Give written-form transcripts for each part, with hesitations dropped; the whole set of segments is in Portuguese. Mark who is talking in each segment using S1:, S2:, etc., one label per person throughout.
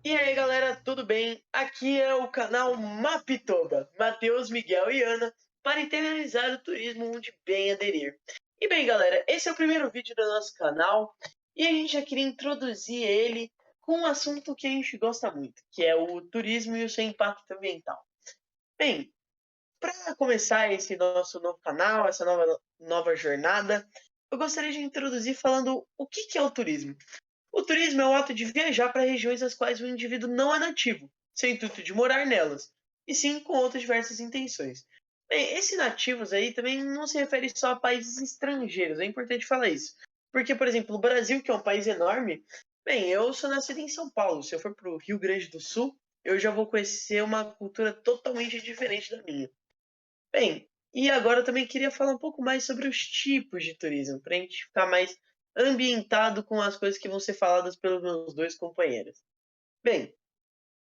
S1: E aí, galera, tudo bem? Aqui é o canal Mapitoba, Matheus, Miguel e Ana, para internalizar o turismo onde bem aderir. E bem, galera, esse é o primeiro vídeo do nosso canal e a gente já queria introduzir ele com um assunto que a gente gosta muito, que é o turismo e o seu impacto ambiental. Bem, para começar esse nosso novo canal, essa nova jornada, eu gostaria de introduzir falando o que é o turismo. O turismo é o ato de viajar para regiões às quais o indivíduo não é nativo, sem intuito de morar nelas, e sim com outras diversas intenções. Bem, esses nativos aí também não se refere só a países estrangeiros, é importante falar isso. Porque, por exemplo, o Brasil, que é um país enorme, bem, eu sou nascido em São Paulo. Se eu for para o Rio Grande do Sul, eu já vou conhecer uma cultura totalmente diferente da minha. Bem, e agora eu também queria falar um pouco mais sobre os tipos de turismo, para a gente ficar mais ambientado com as coisas que vão ser faladas pelos meus dois companheiros. Bem,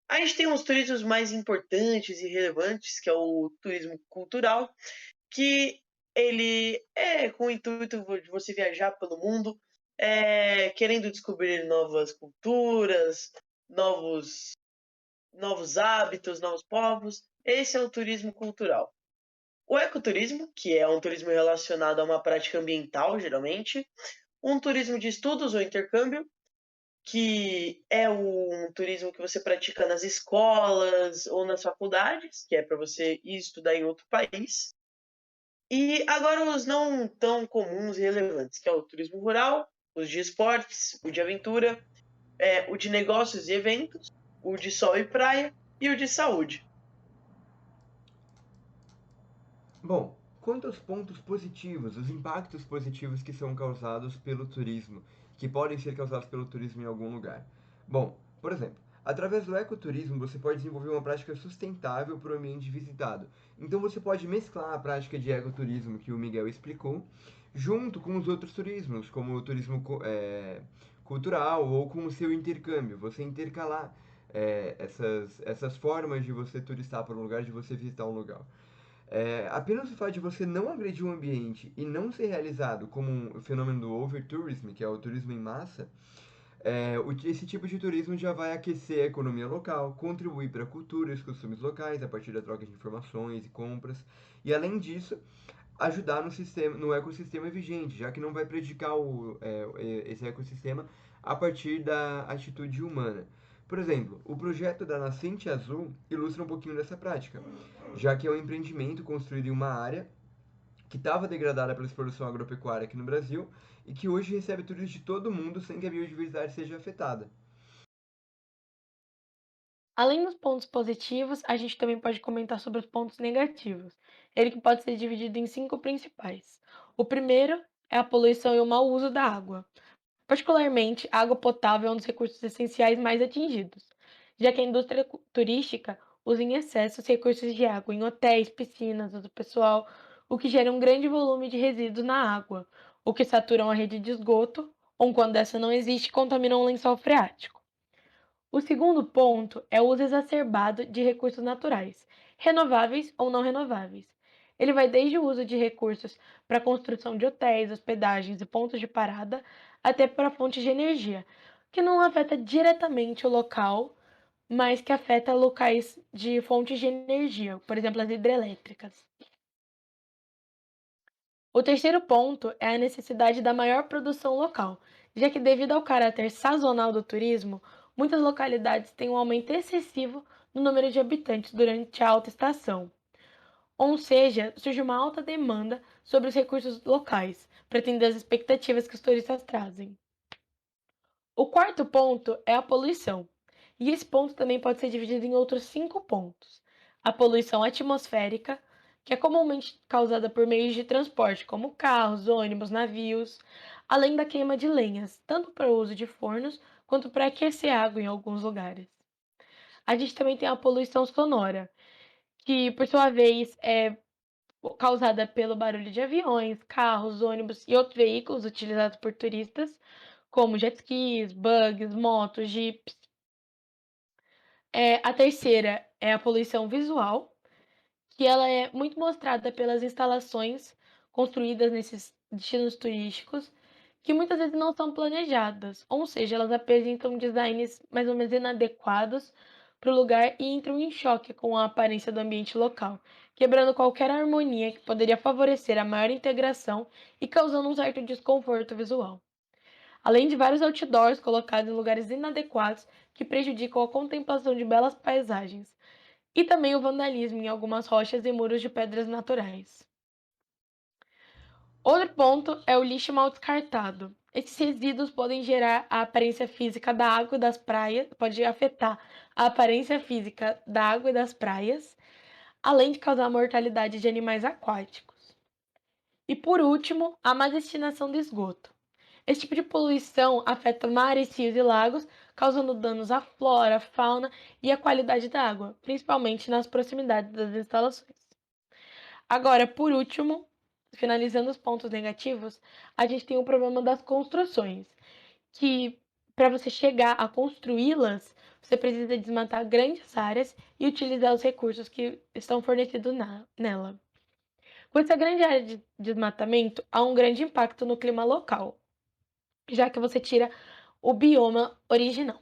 S1: a gente tem os turismos mais importantes e relevantes, que é o turismo cultural, que ele é com o intuito de você viajar pelo mundo, querendo descobrir novas culturas, novos, novos hábitos, novos povos. Esse é o turismo cultural. O ecoturismo, que é um turismo relacionado a uma prática ambiental, geralmente. Um turismo de estudos ou intercâmbio, que é um turismo que você pratica nas escolas ou nas faculdades, que é para você ir estudar em outro país. E agora os não tão comuns e relevantes, que é o turismo rural, os de esportes, o de aventura, o de negócios e eventos, o de sol e praia e o de saúde.
S2: Bom, quanto aos pontos positivos, os impactos positivos que são causados pelo turismo, que podem ser causados pelo turismo em algum lugar. Bom, por exemplo, através do ecoturismo você pode desenvolver uma prática sustentável para o ambiente visitado. Então você pode mesclar a prática de ecoturismo que o Miguel explicou, junto com os outros turismos, como o turismo cultural ou com o seu intercâmbio. Você intercalar essas formas de você turistar para um lugar, de você visitar um lugar. Apenas o fato de você não agredir o ambiente e não ser realizado como um fenômeno do overtourism, que é o turismo em massa, esse tipo de turismo já vai aquecer a economia local, contribuir para a cultura e os costumes locais a partir da troca de informações e compras, e além disso, ajudar no sistema, no ecossistema vigente, já que não vai prejudicar esse ecossistema a partir da atitude humana. Por exemplo, o projeto da Nascente Azul ilustra um pouquinho dessa prática, já que é um empreendimento construído em uma área que estava degradada pela exploração agropecuária aqui no Brasil e que hoje recebe turistas de todo mundo sem que a biodiversidade seja afetada.
S3: Além dos pontos positivos, a gente também pode comentar sobre os pontos negativos. Ele que pode ser dividido em cinco principais. O primeiro é a poluição e o mau uso da água. Particularmente, a água potável é um dos recursos essenciais mais atingidos, já que a indústria turística usa em excesso os recursos de água em hotéis, piscinas, uso pessoal, o que gera um grande volume de resíduos na água, o que saturam a rede de esgoto, ou quando essa não existe, contaminam o lençol freático. O segundo ponto é o uso exacerbado de recursos naturais, renováveis ou não renováveis. Ele vai desde o uso de recursos para a construção de hotéis, hospedagens e pontos de parada, até para fontes de energia, que não afeta diretamente o local, mas que afeta locais de fontes de energia, por exemplo, as hidrelétricas. O terceiro ponto é a necessidade da maior produção local, já que, devido ao caráter sazonal do turismo, muitas localidades têm um aumento excessivo no número de habitantes durante a alta estação. Ou seja, surge uma alta demanda sobre os recursos locais, para atender às expectativas que os turistas trazem. O quarto ponto é a poluição, e esse ponto também pode ser dividido em outros cinco pontos. A poluição atmosférica, que é comumente causada por meios de transporte, como carros, ônibus, navios, além da queima de lenhas, tanto para o uso de fornos quanto para aquecer água em alguns lugares. A gente também tem a poluição sonora, que por sua vez é causada pelo barulho de aviões, carros, ônibus e outros veículos utilizados por turistas, como jet skis, bugs, motos, jipes. A terceira é a poluição visual, que ela é muito mostrada pelas instalações construídas nesses destinos turísticos, que muitas vezes não são planejadas, ou seja, elas apresentam designs mais ou menos inadequados para o lugar e entram em choque com a aparência do ambiente local, quebrando qualquer harmonia que poderia favorecer a maior integração e causando um certo desconforto visual. Além de vários outdoors colocados em lugares inadequados que prejudicam a contemplação de belas paisagens, e também o vandalismo em algumas rochas e muros de pedras naturais. Outro ponto é o lixo mal descartado. Esses resíduos podem gerar a aparência física da água e das praias, pode afetar a aparência física da água e das praias, além de causar mortalidade de animais aquáticos. E por último, a má destinação do esgoto. Esse tipo de poluição afeta mares, rios e lagos, causando danos à flora, fauna e à qualidade da água, principalmente nas proximidades das instalações. Agora, por último, finalizando os pontos negativos, a gente tem o problema das construções, que para você chegar a construí-las, você precisa desmatar grandes áreas e utilizar os recursos que estão fornecidos nela. Com essa grande área de desmatamento, há um grande impacto no clima local, já que você tira o bioma original.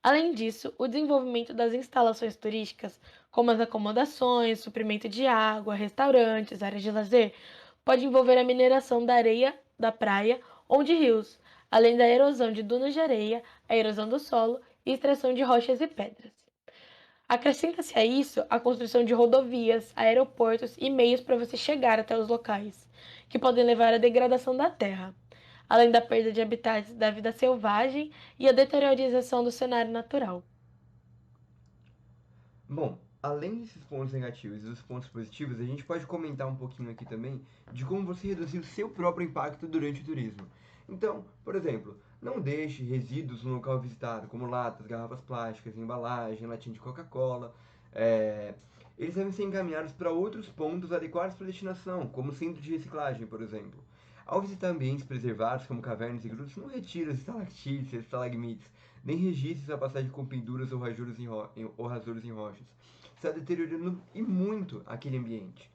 S3: Além disso, o desenvolvimento das instalações turísticas, como as acomodações, suprimento de água, restaurantes, áreas de lazer, pode envolver a mineração da areia da praia ou de rios, além da erosão de dunas de areia, a erosão do solo e extração de rochas e pedras. Acrescenta-se a isso a construção de rodovias, aeroportos e meios para você chegar até os locais, que podem levar à degradação da terra, além da perda de habitats da vida selvagem e a deteriorização do cenário natural.
S2: Bom, além desses pontos negativos e dos pontos positivos, a gente pode comentar um pouquinho aqui também de como você reduzir o seu próprio impacto durante o turismo. Então, por exemplo, não deixe resíduos no local visitado, como latas, garrafas plásticas, embalagem, latinha de Coca-Cola. É, Eles devem ser encaminhados para outros pontos adequados para a destinação, como centro de reciclagem, por exemplo. Ao visitar ambientes preservados, como cavernas e grutas, não retire as estalactites e estalagmites, nem registre sua passagem com penduras ou rasuras em rochas. Está deteriorando e muito aquele ambiente.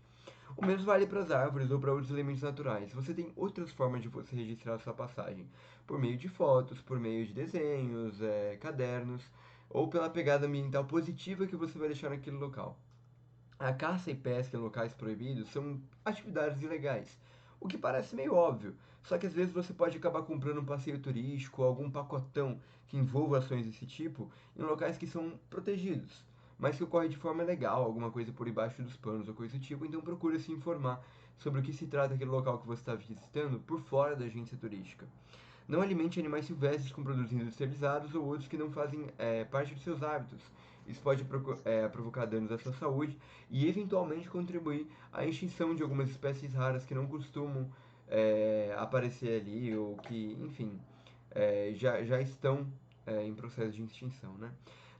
S2: O mesmo vale para as árvores ou para outros elementos naturais. Você tem outras formas de você registrar a sua passagem, por meio de fotos, por meio de desenhos, cadernos, ou pela pegada ambiental positiva que você vai deixar naquele local. A caça e pesca em locais proibidos são atividades ilegais, o que parece meio óbvio, só que às vezes você pode acabar comprando um passeio turístico ou algum pacotão que envolva ações desse tipo em locais que são protegidos, mas que ocorre de forma legal, alguma coisa por debaixo dos panos ou coisa do tipo, então procure se informar sobre o que se trata aquele local que você está visitando por fora da agência turística. Não alimente animais silvestres com produtos industrializados ou outros que não fazem parte dos seus hábitos. Isso pode provocar danos à sua saúde e eventualmente contribuir à extinção de algumas espécies raras que não costumam aparecer ali ou que, enfim, já estão em processo de extinção, né?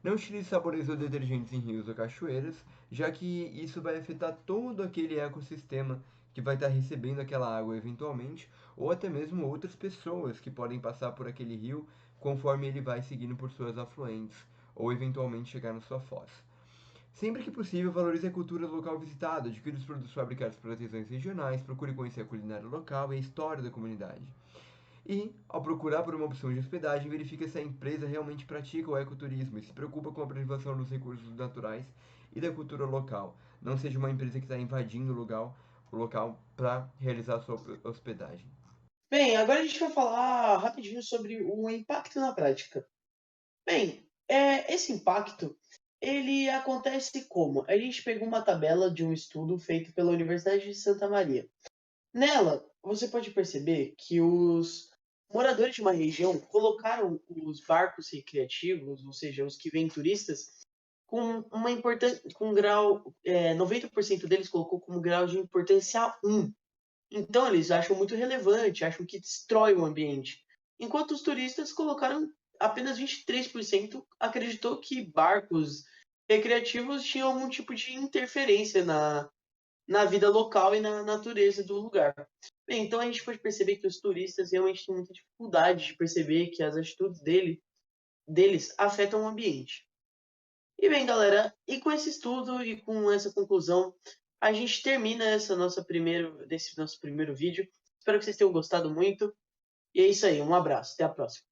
S2: Não utilize sabores ou detergentes em rios ou cachoeiras, já que isso vai afetar todo aquele ecossistema que vai estar recebendo aquela água eventualmente, ou até mesmo outras pessoas que podem passar por aquele rio conforme ele vai seguindo por suas afluentes, ou eventualmente chegar na sua foz. Sempre que possível, valorize a cultura do local visitado, adquira os produtos fabricados por artesãos regionais, procure conhecer a culinária local e a história da comunidade. E, ao procurar por uma opção de hospedagem, verifique se a empresa realmente pratica o ecoturismo e se preocupa com a preservação dos recursos naturais e da cultura local. Não seja uma empresa que está invadindo o local para realizar a sua hospedagem.
S1: Bem, agora a gente vai falar rapidinho sobre o impacto na prática. Bem, esse impacto, ele acontece como? A gente pegou uma tabela de um estudo feito pela Universidade de Santa Maria. Nela, você pode perceber que os moradores de uma região colocaram os barcos recreativos, ou seja, os que vêm turistas, com uma importância, com um grau, 90% deles colocou como grau de importância 1. Então eles acham muito relevante, acham que destrói o ambiente. Enquanto os turistas colocaram apenas 23% acreditou que barcos recreativos tinham algum tipo de interferência na vida local e na natureza do lugar. Bem, então a gente pode perceber que os turistas realmente têm muita dificuldade de perceber que as atitudes deles afetam o ambiente. E bem, galera, e com esse estudo e com essa conclusão, a gente termina desse nosso primeiro vídeo. Espero que vocês tenham gostado muito. E é isso aí, um abraço, até a próxima.